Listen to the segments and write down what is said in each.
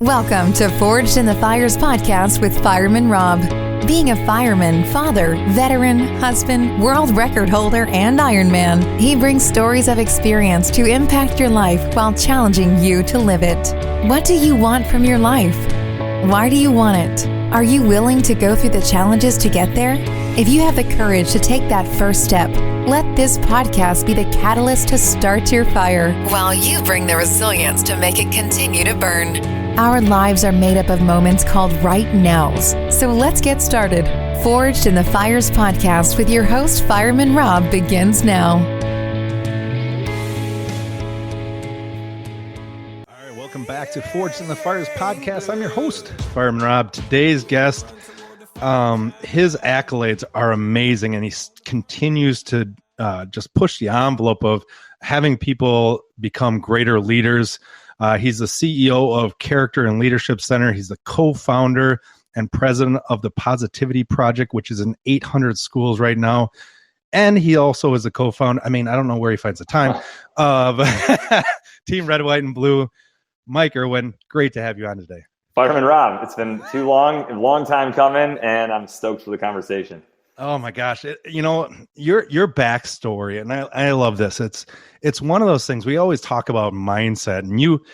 Welcome to Forged in the Fires podcast with Fireman Rob. Being a fireman, father, veteran, husband, world record holder, and Ironman, he brings stories of experience to impact your life while challenging you to live it. What do you want from your life? Why do you want it? Are you willing to go through the challenges to get there? If you have the courage to take that first step, let this podcast be the catalyst to start your fire, while you bring the resilience to make it continue to burn. Our lives are made up of moments called right nows. So let's get started. Forged in the Fires podcast with your host, Fireman Rob, begins now. All right, welcome back to Forged in the Fires podcast. I'm your host, Fireman Rob. Today's guest, his accolades are amazing, and he continues to just push the envelope of having people become greater leaders. He's the CEO of Character and Leadership Center. He's the co-founder and president of the Positivity Project, which is in 800 schools right now. And he also is a co-founder. I mean, I don't know where he finds the time of Team Red, White, and Blue. Mike Erwin, great to have you on today. Fireman Rob, it's been too long, a long time coming, and I'm stoked for the conversation. Oh my gosh. Your backstory, and I love this. It's one of those things we always talk about mindset, and you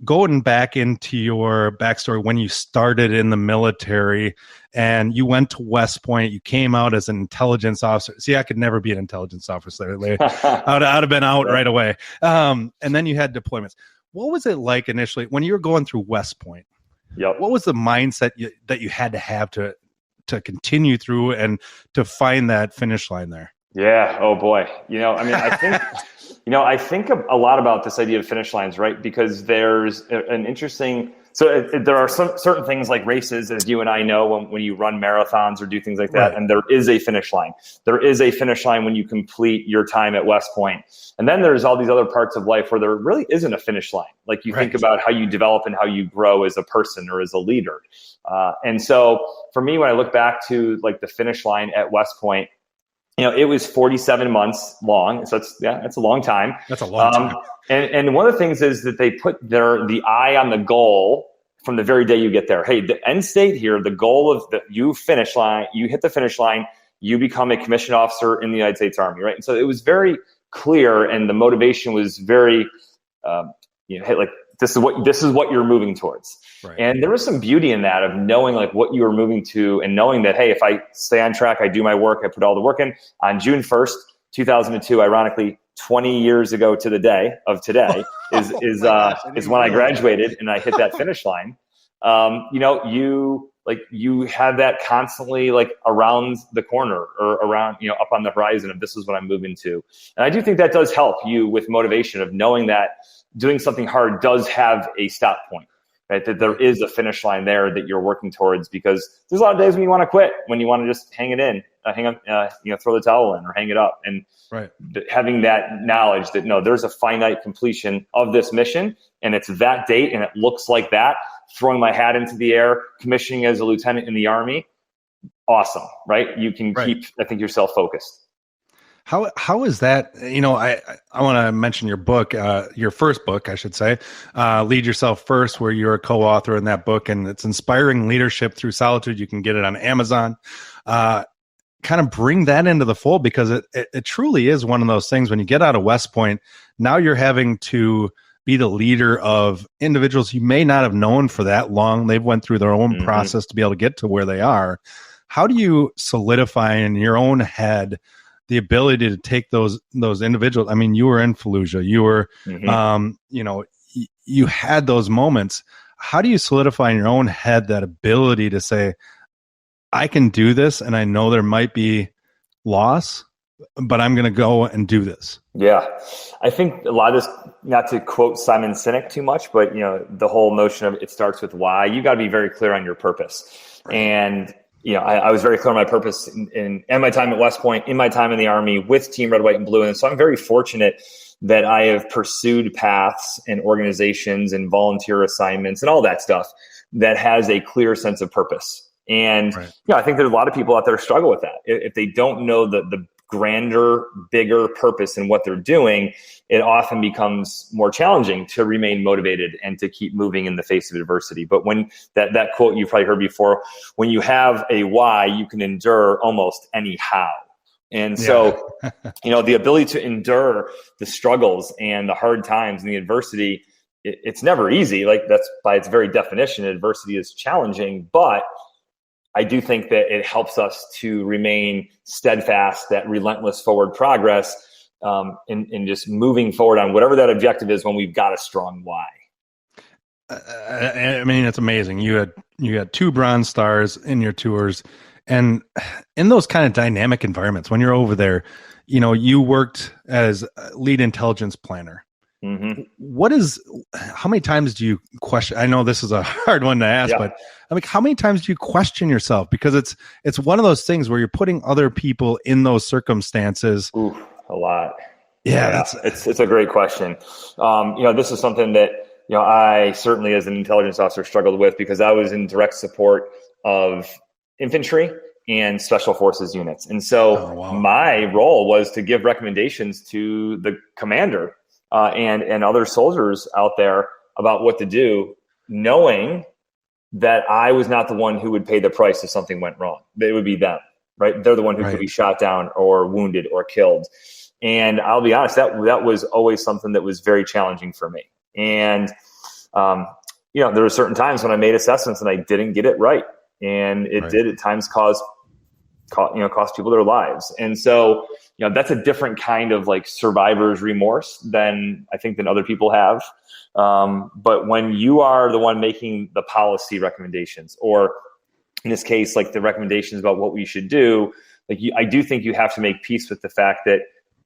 going back into your backstory when you started in the military and you went to West Point, you came out as an intelligence officer. See, I could never be an intelligence officer. I'd have been out right away. And then you had deployments. What was it like initially when you were going through West Point? Yep. What was the mindset that you had to have to continue through and to find that finish line there? Yeah. Oh boy. I think a lot about this idea of finish lines, right? Because there's an interesting, there are some certain things like races, as you and I know, when you run marathons or do things like that, right. And there is a finish line. There is a finish line when you complete your time at West Point. And then there's all these other parts of life where there really isn't a finish line. Like you right. Think about how you develop and how you grow as a person or as a leader. And so for me, when I look back to like the finish line at West Point, it was 47 months long. So that's a long time. That's a long time. And one of the things is that they put the eye on the goal from the very day you get there. Hey, the end state here, the goal of you hit the finish line, you become a commissioned officer in the United States Army, right? And so it was very clear, and the motivation was very, hey, like this is what you're moving towards. Right. And there was some beauty in that of knowing like what you were moving to and knowing that, hey, if I stay on track, I do my work, I put all the work in. On June 1st, 2002, ironically, 20 years ago to the day of today is when I graduated and I hit that finish line. You have that constantly like around the corner or around, up on the horizon of this is what I'm moving to. And I do think that does help you with motivation of knowing that doing something hard does have a stop point, right? That there is a finish line there that you're working towards, because there's a lot of days when you want to quit, when you want to just hang it in, throw the towel in or hang it up. And right. Having that knowledge that, no, there's a finite completion of this mission and it's that date and it looks like that, throwing my hat into the air, commissioning as a lieutenant in the Army. Awesome, right? You can keep, I think, yourself focused. How is that? I want to mention your book, your first book, I should say, Lead Yourself First, where you're a co-author in that book, and it's Inspiring Leadership Through Solitude. You can get it on Amazon. Kind of bring that into the fold, because it truly is one of those things. When you get out of West Point, now you're having to be the leader of individuals you may not have known for that long. They've went through their own process to be able to get to where they are. How do you solidify in your own head the ability to take those individuals? I mean, you were in Fallujah, you were, you had those moments. How do you solidify in your own head that ability to say, I can do this, and I know there might be loss, but I'm going to go and do this? Yeah. I think a lot of this, not to quote Simon Sinek too much, but the whole notion of it starts with why. You got to be very clear on your purpose. Right. And I was very clear on my purpose in my time at West Point, in my time in the Army with Team Red, White, and Blue. And so I'm very fortunate that I have pursued paths and organizations and volunteer assignments and all that stuff that has a clear sense of purpose. And I think there's a lot of people out there who struggle with that. If they don't know the grander, bigger purpose in what they're doing, it often becomes more challenging to remain motivated and to keep moving in the face of adversity. But when that quote you've probably heard before, when you have a why, you can endure almost any how. And so, the ability to endure the struggles and the hard times and the adversity, it's never easy. Like, that's by its very definition, adversity is challenging, but I do think that it helps us to remain steadfast, that relentless forward progress, in just moving forward on whatever that objective is when we've got a strong why. I mean, it's amazing. You had 2 bronze stars in your tours, and in those kind of dynamic environments, when you're over there, you worked as lead intelligence planner. Mm-hmm. How many times do you question? I know this is a hard one to ask, but how many times do you question yourself? Because it's one of those things where you're putting other people in those circumstances. Ooh, a lot. Yeah. It's a great question. This is something that, I certainly as an intelligence officer struggled with, because I was in direct support of infantry and special forces units. And so my role was to give recommendations to the commander and other soldiers out there about what to do, knowing that I was not the one who would pay the price if something went wrong. It would be them, right? They're the one who could be shot down or wounded or killed. And I'll be honest, that was always something that was very challenging for me. And, there were certain times when I made assessments and I didn't get it right. And it did at times cost people their lives. And so, that's a different kind of like survivor's remorse than other people have. But when you are the one making the policy recommendations, or in this case, like the recommendations about what we should do, I do think you have to make peace with the fact that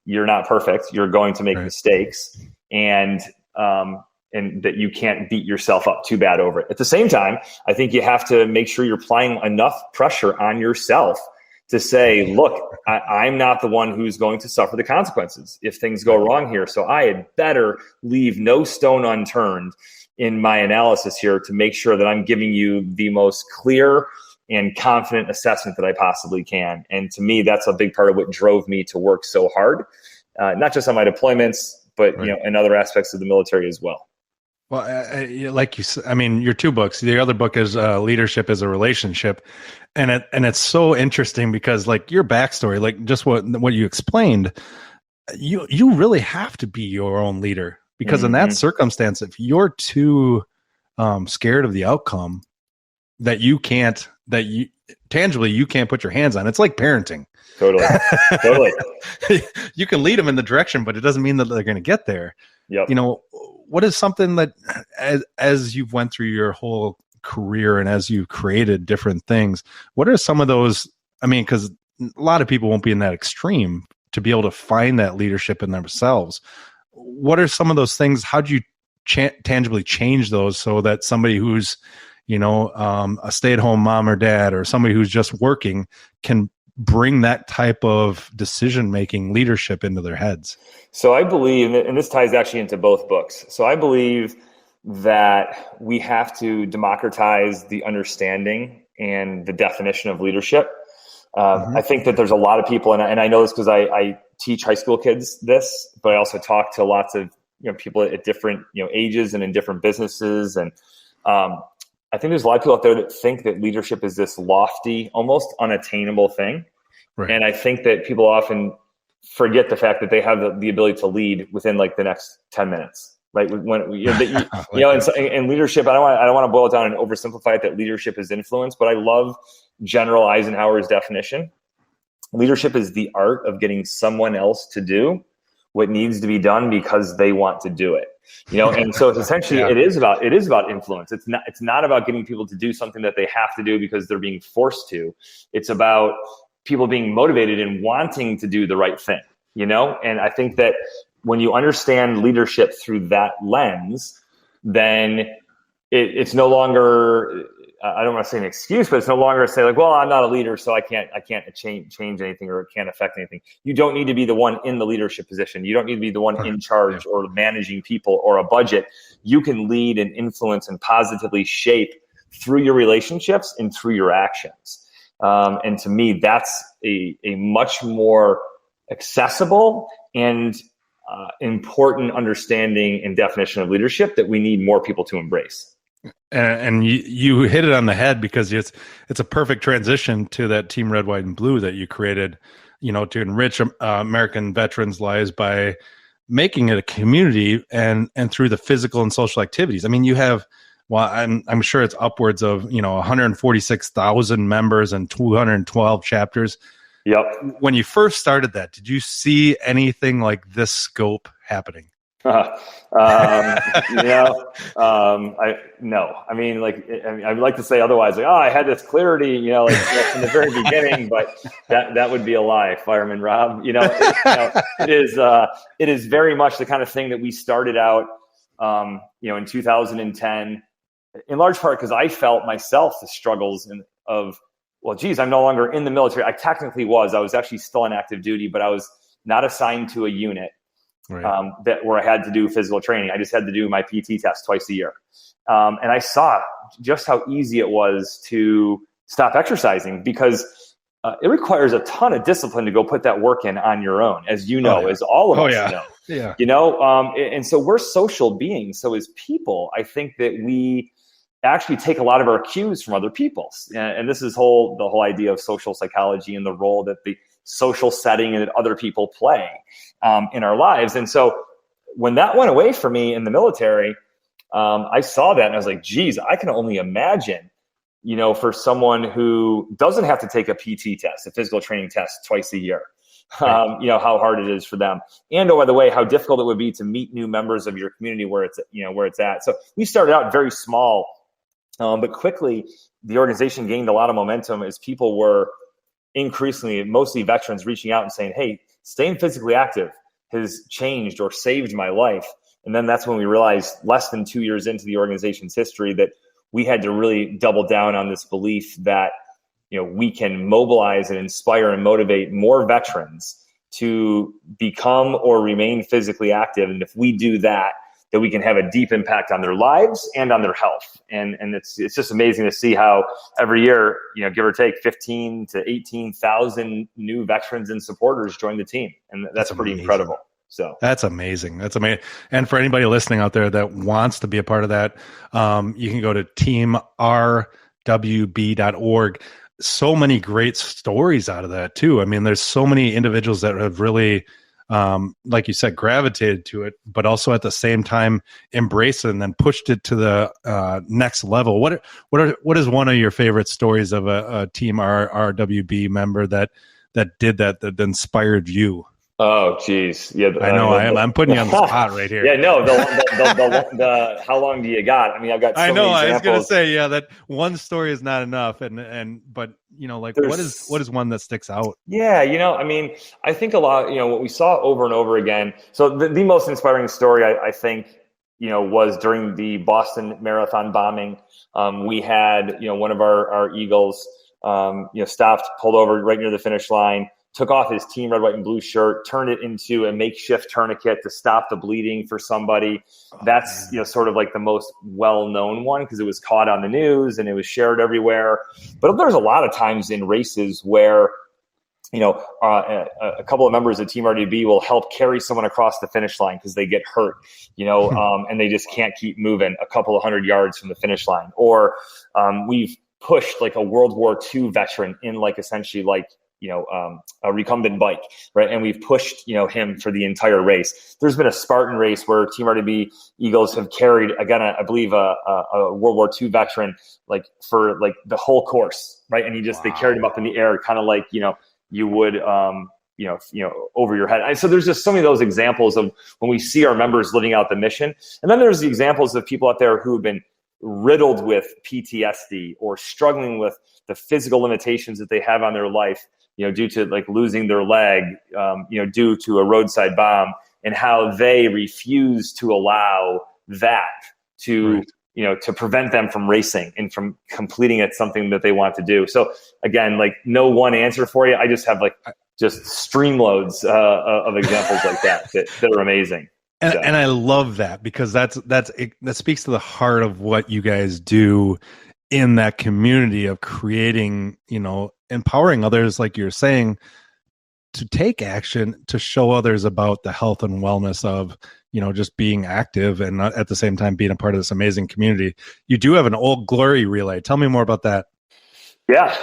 you're not perfect. You're going to make mistakes, and that you can't beat yourself up too bad over it. At the same time, I think you have to make sure you're applying enough pressure on yourself to say, look, I'm not the one who's going to suffer the consequences if things go wrong here. So I had better leave no stone unturned in my analysis here to make sure that I'm giving you the most clear and confident assessment that I possibly can. And to me, that's a big part of what drove me to work so hard, not just on my deployments, but in other aspects of the military as well. Well, like you said, I mean, your 2 books. The other book is Leadership as a Relationship, and it's so interesting because, like, your backstory, like just what you explained, you really have to be your own leader, because in that circumstance, if you're too scared of the outcome that you can't put your hands on, it's like parenting. Totally. You can lead them in the direction, but it doesn't mean that they're going to get there. Yep. What is something that as you've went through your whole career and as you've created different things, what are some of those? I mean, because a lot of people won't be in that extreme to be able to find that leadership in themselves. What are some of those things? How do you tangibly change those so that somebody who's, a stay-at-home mom or dad, or somebody who's just working, can bring that type of decision-making leadership into their heads? So I believe, and this ties actually into both books. So I believe that we have to democratize the understanding and the definition of leadership. I think that there's a lot of people, and I know this because I teach high school kids this, but I also talk to lots of people at different ages and in different businesses. And I think there's a lot of people out there that think that leadership is this lofty, almost unattainable thing. Right. And I think that people often forget the fact that they have the ability to lead within like the next 10 minutes. Right. When and leadership, I don't want to boil it down and oversimplify it that leadership is influence, but I love General Eisenhower's definition. Leadership is the art of getting someone else to do what needs to be done because they want to do it. And so it's essentially it is about influence. It's not about getting people to do something that they have to do because they're being forced to. It's about people being motivated and wanting to do the right thing, And I think that when you understand leadership through that lens, then it's no longer, I don't want to say an excuse, but it's no longer say like, well, I'm not a leader, so I can't change anything or it can't affect anything. You don't need to be the one in the leadership position. You don't need to be the one in charge or managing people or a budget. You can lead and influence and positively shape through your relationships and through your actions. And to me, that's a much more accessible and important understanding and definition of leadership that we need more people to embrace. And you hit it on the head, because it's a perfect transition to that Team Red, White, and Blue that you created, to enrich American veterans' lives by making it a community and through the physical and social activities. I mean, you have, well, I'm sure it's upwards of 146,000 members and 212 chapters. Yep. When you first started that, did you see anything like this scope happening? No. I mean, I'd like to say otherwise. Like, I had this clarity, from the very beginning, but that would be a lie, Fireman Rob. It is very much the kind of thing that we started out, in 2010, in large part because I felt myself the struggles of, well, geez, I'm no longer in the military. I technically was. I was actually still on active duty, but I was not assigned to a unit. Right. Where I had to do physical training. I just had to do my PT test twice a year. And I saw just how easy it was to stop exercising, because it requires a ton of discipline to go put that work in on your own, as as all of us know. Yeah. And so we're social beings. So as people, I think that we actually take a lot of our cues from other people. And this is the whole idea of social psychology and the role that the social setting and that other people play in our lives. And so when that went away for me in the military, I saw that and I was like, geez, I can only imagine, for someone who doesn't have to take a PT test, a physical training test twice a year, how hard it is for them. And, by the way, how difficult it would be to meet new members of your community where it's at. So we started out very small, but quickly the organization gained a lot of momentum as people were increasingly, mostly veterans, reaching out and saying, hey, staying physically active has changed or saved my life. And then that's when we realized, less than 2 years into the organization's history, that we had to really double down on this belief that, we can mobilize and inspire and motivate more veterans to become or remain physically active. And if we do that we can have a deep impact on their lives and on their health. And it's just amazing to see how every year, give or take 15 to 18,000 new veterans and supporters join the team. And that's pretty incredible. So that's amazing. That's amazing. And for anybody listening out there that wants to be a part of that, you can go to teamrwb.org. So many great stories out of that too. I mean, there's so many individuals that have really, like you said, gravitated to it, but also at the same time embraced it and then pushed it to the next level. What is one of your favorite stories of a Team RWB member that inspired you? Oh, geez. Yeah, I know. I'm putting you on the spot right here. Yeah, no. The how long do you got? I mean, I've got. So many examples. I was going to say, that one story is not enough, but what is one that sticks out? Yeah, I mean, I think a lot. What we saw over and over again. So the most inspiring story, I think, was during the Boston Marathon bombing. We had one of our Eagles, stopped, pulled over right near the finish line, took off his Team Red, White, and Blue shirt, turned it into a makeshift tourniquet to stop the bleeding for somebody. That's, sort of like the most well-known one because it was caught on the news and it was shared everywhere. But there's a lot of times in races where, a couple of members of Team RWB will help carry someone across the finish line because they get hurt, and they just can't keep moving a couple of 100 yards from the finish line. Or we've pushed like a World War II veteran in essentially a recumbent bike, right? And we've pushed, him for the entire race. There's been a Spartan race where Team RWB Eagles have carried, again, I believe a World War II veteran, for the whole course, right? And they carried him up in the air, kind of like, you would, over your head. And so there's just so many of those examples of when we see our members living out the mission. And then there's the examples of people out there who have been riddled with PTSD or struggling with the physical limitations that they have on their life, due to losing their leg, due to a roadside bomb, and how they refuse to allow that to, to prevent them from racing and from completing it, something that they want to do. So again, no one answer for you. I just have just streamloads of examples like that are amazing. And I love that because that speaks to the heart of what you guys do in that community of creating, empowering others, like you're saying, to take action to show others about the health and wellness of, just being active and at the same time being a part of this amazing community. You do have an Old Glory relay. Tell me more about that. Yeah,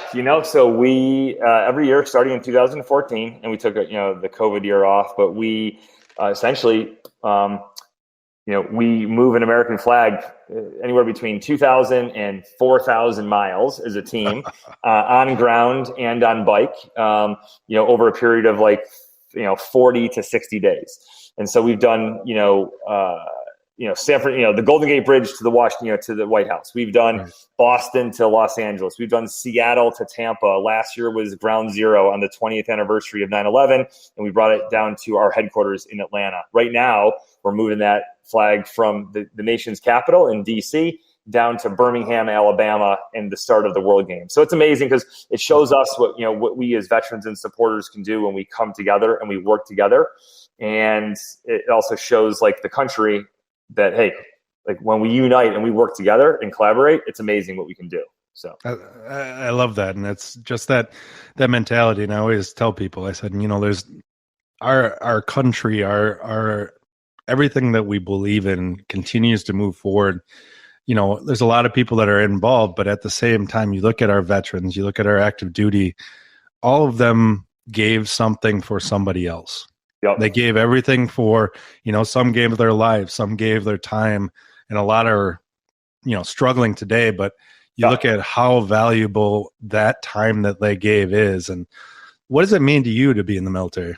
so we every year starting in 2014, and we took the COVID year off, but we essentially we move an American flag anywhere between 2,000 and 4,000 miles as a team on ground and on bike, over a period of 40 to 60 days. And so we've done, Sanford, the Golden Gate Bridge to the Washington, to the White House. We've done Boston to Los Angeles. We've done Seattle to Tampa. Last year was Ground Zero on the 20th anniversary of 9/11, and we brought it down to our headquarters in Atlanta. Right now, we're moving that flag from the nation's capital in D.C. down to Birmingham, Alabama, and the start of the World Game. So it's amazing because it shows us what we as veterans and supporters can do when we come together and we work together. And it also shows the country that, hey, when we unite and we work together and collaborate, it's amazing what we can do. So I love that. And it's just that mentality. And I always tell people, I said, there's our country, our everything that we believe in continues to move forward. There's a lot of people that are involved, but at the same time, you look at our veterans, you look at our active duty, all of them gave something for somebody else. Yep. They gave everything for, some gave their lives, some gave their time, and a lot are, struggling today, but you look at how valuable that time that they gave is. And what does it mean to you to be in the military?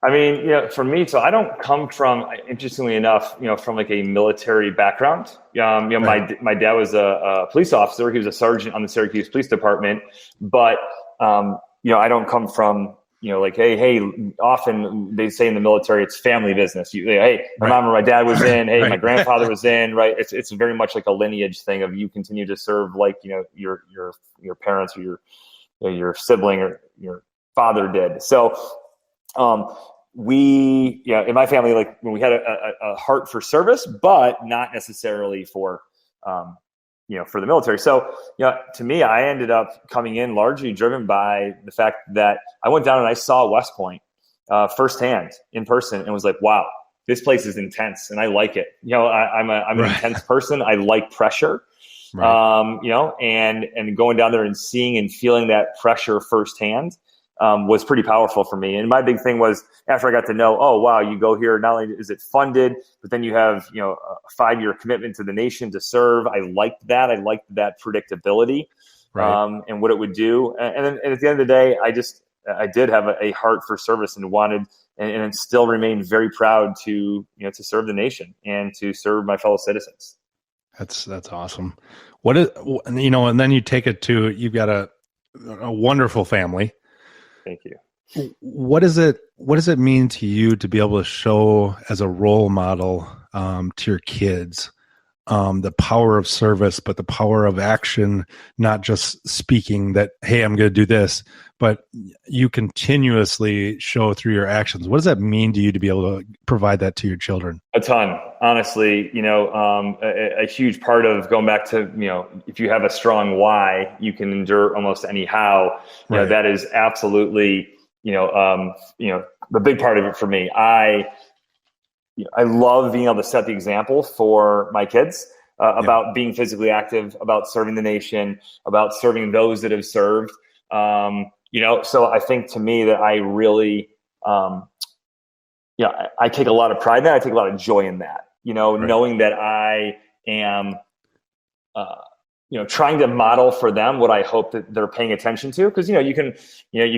I mean, for me, so I don't come from, interestingly enough, from a military background. Right. My dad was a police officer. He was a sergeant on the Syracuse Police Department, but, I don't come from, hey, often they say in the military, it's family business. Hey, my mom or my dad was in, hey, my grandfather was in, right? It's very much like a lineage thing of you continue to serve your parents or your sibling or your father did. So, we, in my family, when we had a heart for service, but not necessarily for, for the military. So, to me, I ended up coming in largely driven by the fact that I went down and I saw West Point firsthand in person and was like, wow, this place is intense and I like it. I'm an intense person. I like pressure, and going down there and seeing and feeling that pressure firsthand was pretty powerful for me. And my big thing was after I got to know, oh, wow, you go here, not only is it funded, but then you have, a 5-year commitment to the nation to serve. I liked that. I liked that predictability and what it would do. And at the end of the day, I did have a heart for service and wanted, and still remain very proud to serve the nation and to serve my fellow citizens. That's awesome. What is, and then you take it to, you've got a wonderful family. Thank you. What does it mean to you to be able to show as a role model to your kids the power of service, but the power of action, not just speaking that, hey, I'm going to do this, but you continuously show through your actions. What does that mean to you to be able to provide that to your children? A ton, honestly. A huge part of going back to, if you have a strong why, you can endure almost any how. That is absolutely, the big part of it for me. I love being able to set the example for my kids about being physically active, about serving the nation, about serving those that have served. So I think to me that I really, I take a lot of pride in that. I take a lot of joy in that, knowing that I am, trying to model for them what I hope that they're paying attention to. Cause you can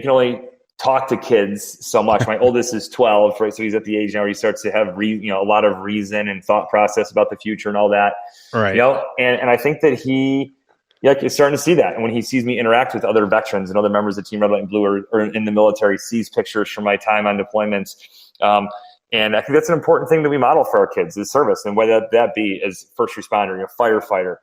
only talk to kids so much. My oldest is 12, right? So he's at the age now where he starts to have, a lot of reason and thought process about the future and all that, right. And I think that he, is starting to see that. And when he sees me interact with other veterans and other members of Team Red, White, and Blue or in the military, sees pictures from my time on deployments. And I think that's an important thing that we model for our kids is service. And whether that be as first responder, firefighter,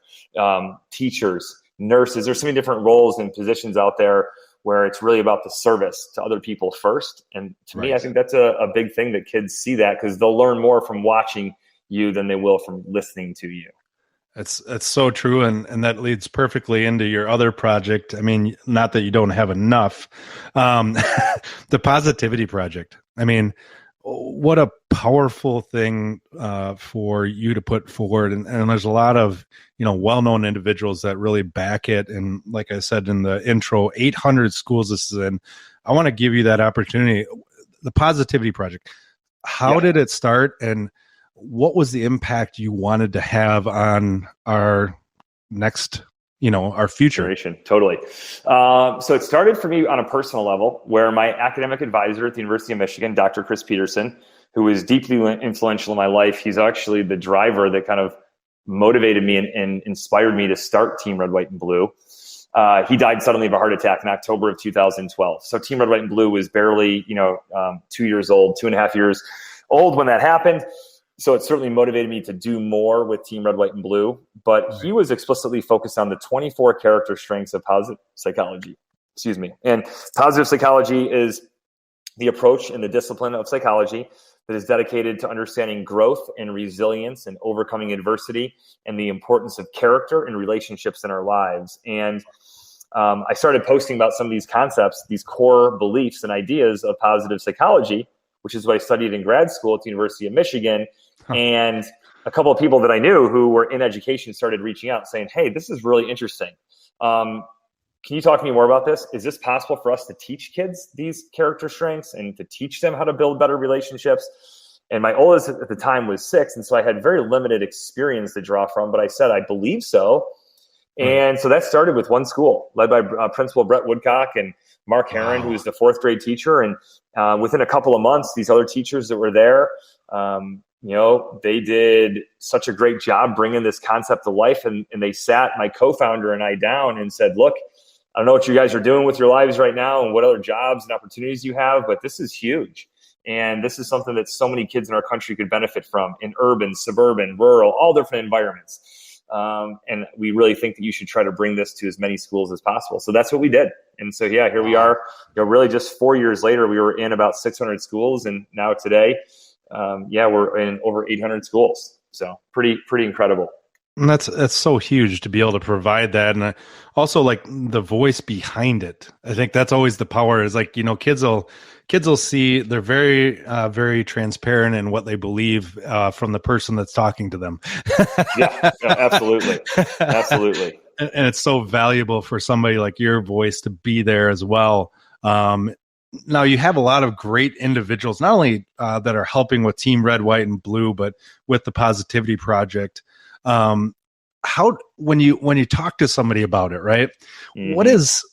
teachers, nurses, there's so many different roles and positions out there where it's really about the service to other people first. And to me, I think that's a big thing that kids see that because they'll learn more from watching you than they will from listening to you. It's so true, and that leads perfectly into your other project. I mean, not that you don't have enough. The Positivity Project. I mean, what a powerful thing for you to put forward, and there's a lot of well-known individuals that really back it. And like I said in the intro, 800 schools this is in. I want to give you that opportunity. The Positivity Project. How did it start, and what was the impact you wanted to have on our next, our future? Generation? Totally. So it started for me on a personal level, where my academic advisor at the University of Michigan, Dr. Chris Peterson, who was deeply influential in my life, he's actually the driver that kind of motivated me and inspired me to start Team Red, White, and Blue. He died suddenly of a heart attack in October of 2012. So Team Red, White, and Blue was barely, 2 years old, 2.5 years old when that happened. So it certainly motivated me to do more with Team Red, White, and Blue. But he was explicitly focused on the 24 character strengths of positive psychology. And positive psychology is the approach and the discipline of psychology that is dedicated to understanding growth and resilience and overcoming adversity and the importance of character and relationships in our lives. And I started posting about some of these concepts, these core beliefs and ideas of positive psychology, which is what I studied in grad school at the University of Michigan. And a couple of people that I knew who were in education started reaching out saying, hey, this is really interesting. Can you talk to me more about this? Is this possible for us to teach kids these character strengths and to teach them how to build better relationships? And my oldest at the time was 6. And so I had very limited experience to draw from, but I said, I believe so. And so that started with one school led by Principal Brett Woodcock and Mark Herron, who was the 4th grade teacher. And within a couple of months, these other teachers that were there, they did such a great job bringing this concept to life. And they sat my co-founder and I down and said, look, I don't know what you guys are doing with your lives right now and what other jobs and opportunities you have, but this is huge. And this is something that so many kids in our country could benefit from in urban, suburban, rural, all different environments. And we really think that you should try to bring this to as many schools as possible. So that's what we did. And so, here we are, really just 4 years later, we were in about 600 schools. And now today, we're in over 800 schools. So pretty incredible. And that's so huge to be able to provide that. And also like the voice behind it. I think that's always the power is like, kids will see they're very, very transparent in what they believe from the person that's talking to them. Yeah, absolutely. Absolutely. And it's so valuable for somebody like your voice to be there as well. Now you have a lot of great individuals, not only that are helping with Team Red, White, and Blue, but with the Positivity Project. How when you talk to somebody about it, right? Mm-hmm. What is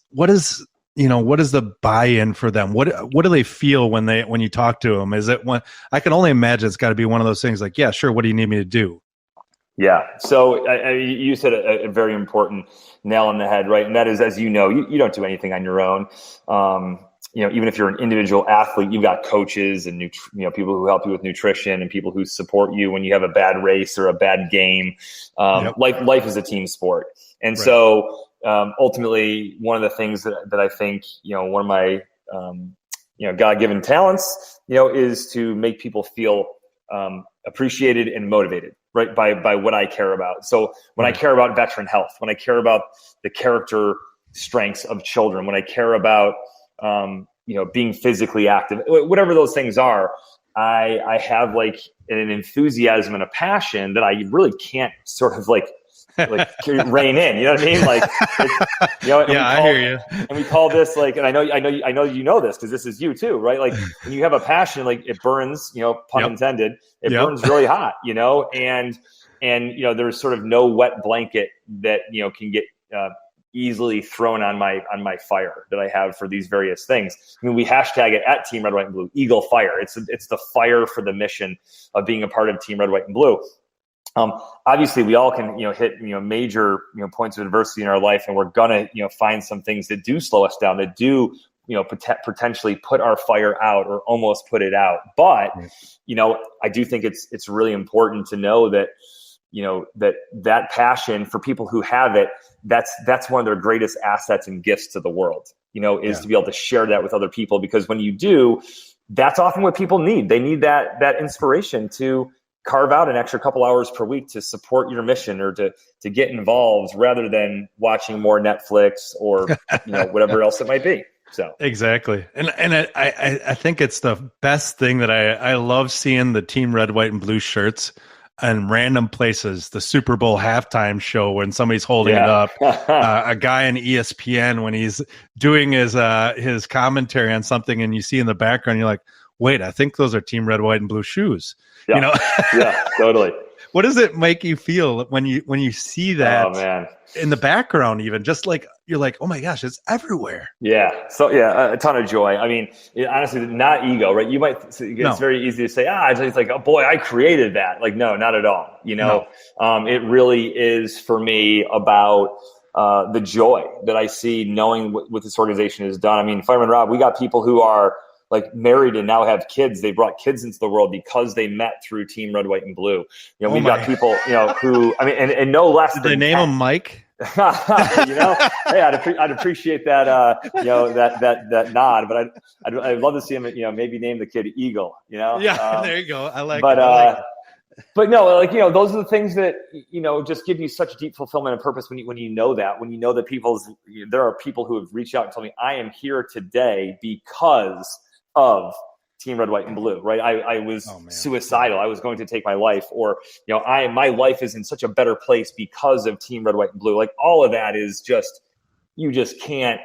the buy-in for them? What do they feel when you talk to them? Is it I can only imagine it's got to be one of those things like, yeah, sure. What do you need me to do? Yeah. So you said a very important nail on the head, right? And that is, as you know, you don't do anything on your own. Even if you're an individual athlete, you've got coaches and people who help you with nutrition and people who support you when you have a bad race or a bad game. Life is a team sport, and so ultimately, one of the things that I think one of my God-given talents is to make people feel appreciated and motivated, right, by what I care about. So when I care about veteran health, when I care about the character strengths of children, when I care about being physically active, whatever those things are, I have like an enthusiasm and a passion that I really can't sort of like rein in. You know what I mean? Like, I hear you. And we call this like, and I know you know this because this is you too, right? Like when you have a passion, like it burns, pun intended, it burns really hot, and there's sort of no wet blanket that can get easily thrown on my fire that I have for these various things. I mean, we hashtag it at Team Red, White, and Blue, Eagle Fire. It's the fire for the mission of being a part of Team Red, White, and Blue. Obviously, we all can hit major points of adversity in our life, and we're gonna find some things that do slow us down, that do potentially put our fire out or almost put it out. But I do think it's really important to know that that passion for people who have it, that's one of their greatest assets and gifts to the world, is to be able to share that with other people, because when you do, that's often what people need. They need that inspiration to carve out an extra couple hours per week to support your mission or to get involved rather than watching more Netflix or whatever else it might be. So exactly. And I think it's the best thing that I love seeing the Team Red, White, and Blue shirts and random places. The Super Bowl halftime show when somebody's holding it up, a guy on ESPN when he's doing his commentary on something, and you see in the background, you're like, wait, I think those are Team Red, White, and Blue shoes. Yeah. Yeah, totally. What does it make you feel when you see that? Oh, man. In the background, even just like you're like, oh my gosh, it's everywhere. Yeah. So a ton of joy. I mean, honestly, not ego, right? You might, it's very easy to say, it's like, oh boy, I created that. Like, no, not at all. It really is for me about the joy that I see knowing what this organization has done. I mean, Fireman Rob, we got people who are like married and now have kids. They brought kids into the world because they met through Team Red, White, and Blue. We've got people, who, I mean, and no less Did they name him Mike? Hey, I'd appreciate that, that nod, but I'd love to see him, maybe name the kid Eagle, Yeah, there you go. I like it. But no, those are the things that, just give you such deep fulfillment and purpose when you know that there are people who have reached out and told me I am here today because of Team Red, White, and Blue, right? I was suicidal. I was going to take my life, or, my life is in such a better place because of Team Red, White, and Blue. Like all of that is you can't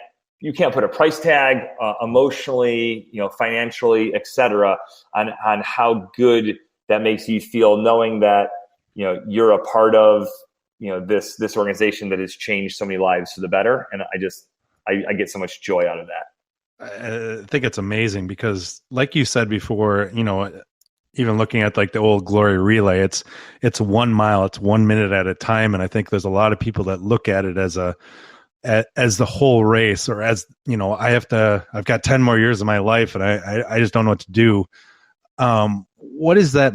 put a price tag, emotionally, financially, et cetera, on how good that makes you feel knowing that, you're a part of, this organization that has changed so many lives for the better. And I get so much joy out of that. I think it's amazing because, like you said before, even looking at like the old Glory Relay, it's 1 mile, it's 1 minute at a time, and I think there's a lot of people that look at it as the whole race, or as I've got 10 more years of my life, and I just don't know what to do. What is that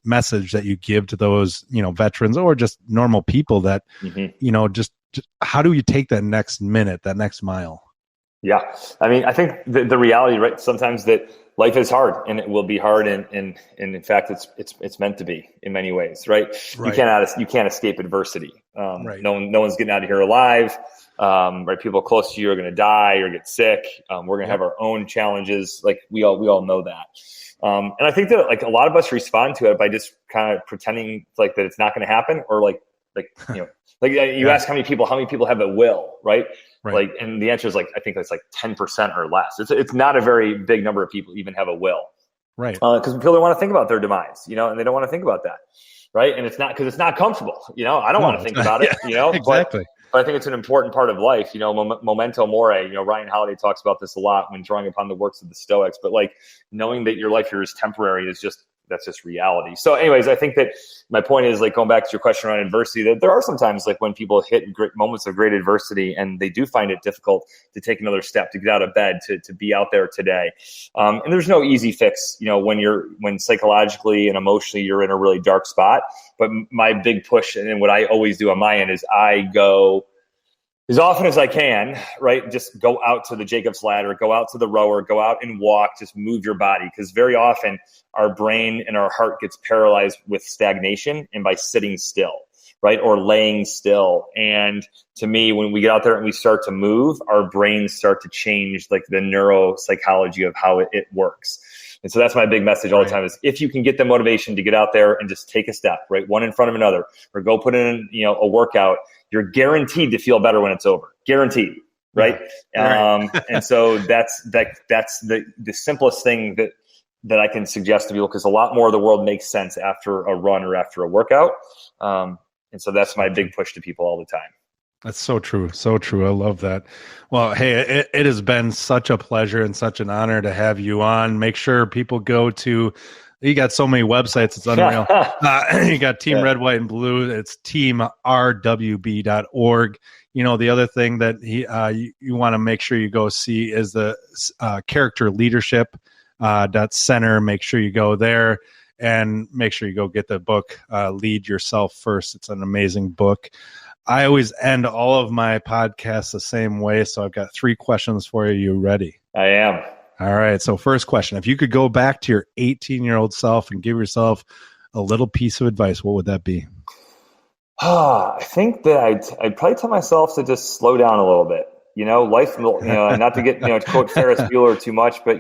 message that you give to those veterans or just normal people that just how do you take that next minute, that next mile? Yeah. I mean, I think the reality, right, sometimes that life is hard and it will be hard. And in fact, it's meant to be in many ways, right? You can't escape adversity. Right. No one's getting out of here alive. Right. People close to you are going to die or get sick. We're going to have our own challenges. Like we all know that. And I think that like a lot of us respond to it by just kind of pretending like that it's not going to happen, or like you ask how many people have a will, right? Right. Like, and the answer is like, I think it's like 10% or less. It's not a very big number of people even have a will. Right. Because people don't want to think about their demise, and they don't want to think about that. Right. And it's not because it's not comfortable. I don't want to think about it, Exactly. But I think it's an important part of life, memento mori. Ryan Holiday talks about this a lot when drawing upon the works of the Stoics. But like knowing that your life here is temporary that's just reality. So anyways, I think that my point is like going back to your question around adversity, that there are sometimes like when people hit great moments of great adversity and they do find it difficult to take another step, to get out of bed, to be out there today. And there's no easy fix, when psychologically and emotionally you're in a really dark spot. But my big push and what I always do on my end is I go as often as I can, right? Just go out to the Jacob's ladder, go out to the rower, go out and walk, just move your body. Because very often our brain and our heart gets paralyzed with stagnation and by sitting still, right? Or laying still. And to me, when we get out there and we start to move, our brains start to change like the neuropsychology of how it works. And so that's my big message all the time is if you can get the motivation to get out there and just take a step, right? One in front of another, or go put in, a workout, you're guaranteed to feel better when it's over. Guaranteed. Right. And so that's the simplest thing that I can suggest to people, because a lot more of the world makes sense after a run or after a workout. And so that's my big push to people all the time. That's so true. So true. I love that. Well, hey, it has been such a pleasure and such an honor to have you on. Make sure people go to, you got so many websites. It's unreal. You got Team Red, White, and Blue. It's teamrwb.org. The other thing that you want to make sure you go see is the character leadership .center. Make sure you go there and make sure you go get the book, Lead Yourself First. It's an amazing book. I always end all of my podcasts the same way, so I've got 3 questions for you. You ready? I am. All right, so first question. If you could go back to your 18-year-old self and give yourself a little piece of advice, what would that be? I think that I'd probably tell myself to just slow down a little bit. Life, not to get, to quote Ferris Bueller too much, but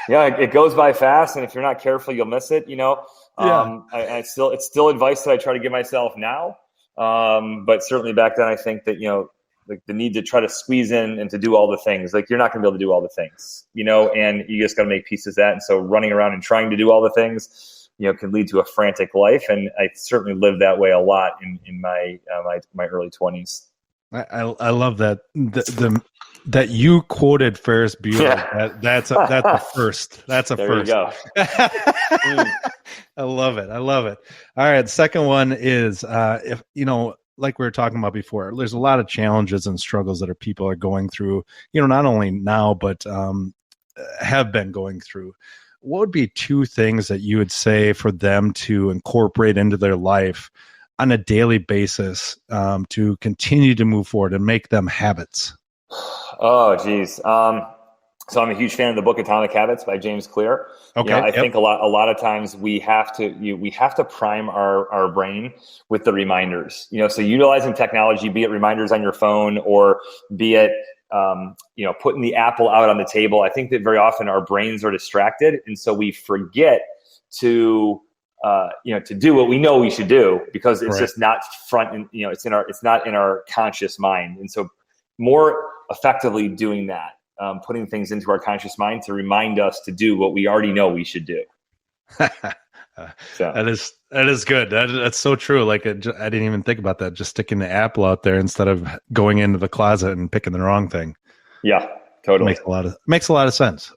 it goes by fast, and if you're not careful, you'll miss it. It's still advice that I try to give myself now. But certainly back then, I think that, like the need to try to squeeze in and to do all the things, like you're not going to be able to do all the things, and you just got to make pieces of that. And so running around and trying to do all the things, can lead to a frantic life. And I certainly lived that way a lot in my early 20s. I love that. That you quoted Ferris Bueller. Yeah. That's a first. That's a there first. You go. I love it. All right. Second one is, if like we were talking about before, there's a lot of challenges and struggles that people are going through, not only now, but have been going through. What would be 2 things that you would say for them to incorporate into their life on a daily basis to continue to move forward and make them habits? Oh, geez. So I'm a huge fan of the book Atomic Habits by James Clear. Okay. I think a lot of times we have to prime our brain with the reminders. So utilizing technology, be it reminders on your phone or be it putting the apple out on the table. I think that very often our brains are distracted, and so we forget to do what we know we should do because it's just not front and it's not in our conscious mind. And so more effectively doing that, putting things into our conscious mind to remind us to do what we already know we should do. That is good. That's so true. Like I didn't even think about that. Just sticking the apple out there instead of going into the closet and picking the wrong thing. Yeah, totally. Makes a lot of sense.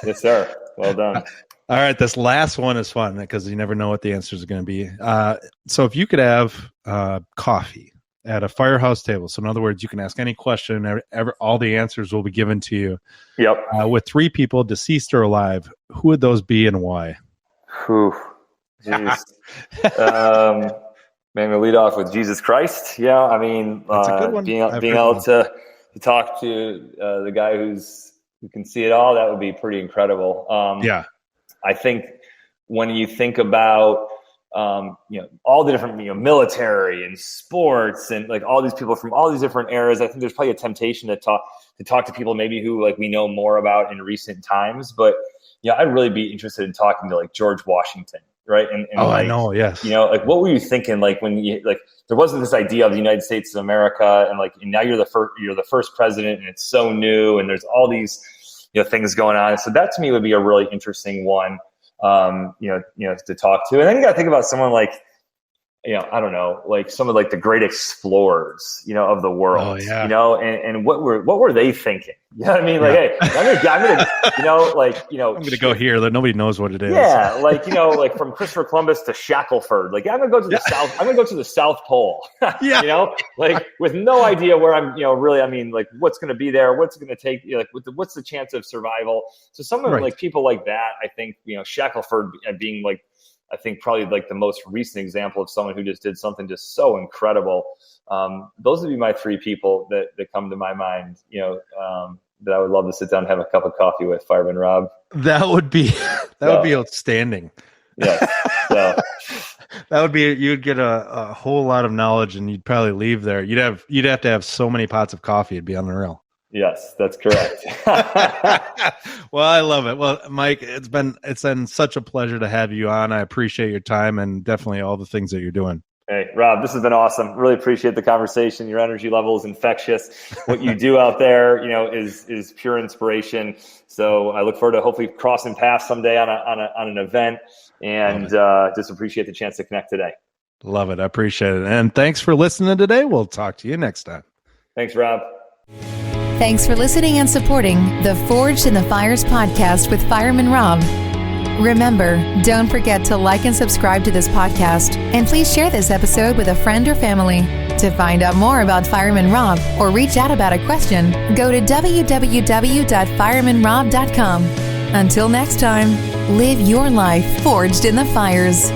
Yes, sir. Well done. All right, this last one is fun because you never know what the answers are going to be. So if you could have coffee at a firehouse table, so in other words, you can ask any question, all the answers will be given to you. Yep. With 3 people, deceased or alive, who would those be and why? Whew. Jeez. Maybe lead off with Jesus Christ. Yeah, I mean, that's a good one. Being able to talk to the guy who can see it all, that would be pretty incredible. I think when you think about all the different military and sports and like all these people from all these different eras, I think there's probably a temptation to talk to people maybe who like we know more about in recent times. But I'd really be interested in talking to like George Washington, right? And I know, yes. Like what were you thinking like when you like there wasn't this idea of the United States of America and now you're the first president and it's so new and there's all these things going on. So that to me would be a really interesting one, to talk to. And then you got to think about someone like, I don't know, like some of like the great explorers, of the world, oh, yeah. And what were they thinking? You know what I mean? Like, hey, I'm gonna, I'm gonna go here that nobody knows what it is. Yeah. Like, like from Christopher Columbus to Shackelford, like I'm going to go to the South, I'm going to go to the South Pole, like with no idea where I'm, really, I mean, like what's going to be there, what's going to take, what's the chance of survival. So someone like people like that, I think, Shackelford being like, I think probably like the most recent example of someone who just did something just so incredible. Those would be my 3 people that come to my mind, that I would love to sit down and have a cup of coffee with, Fireman Rob. That would be outstanding. Yeah. So. That would be, you'd get a whole lot of knowledge and you'd probably leave there. You'd have to have so many pots of coffee. It'd be unreal. Yes, that's correct. Well, I love it. Well, Mike, it's been such a pleasure to have you on. I appreciate your time and definitely all the things that you're doing. Hey, Rob, this has been awesome. Really appreciate the conversation. Your energy level is infectious. What you do out there, is pure inspiration. So I look forward to hopefully crossing paths someday on an event, and just appreciate the chance to connect today. Love it. I appreciate it. And thanks for listening today. We'll talk to you next time. Thanks, Rob. Thanks for listening and supporting the Forged in the Fires podcast with Fireman Rob. Remember, don't forget to like and subscribe to this podcast, and please share this episode with a friend or family. To find out more about Fireman Rob or reach out about a question, go to www.firemanrob.com. Until next time, live your life forged in the fires.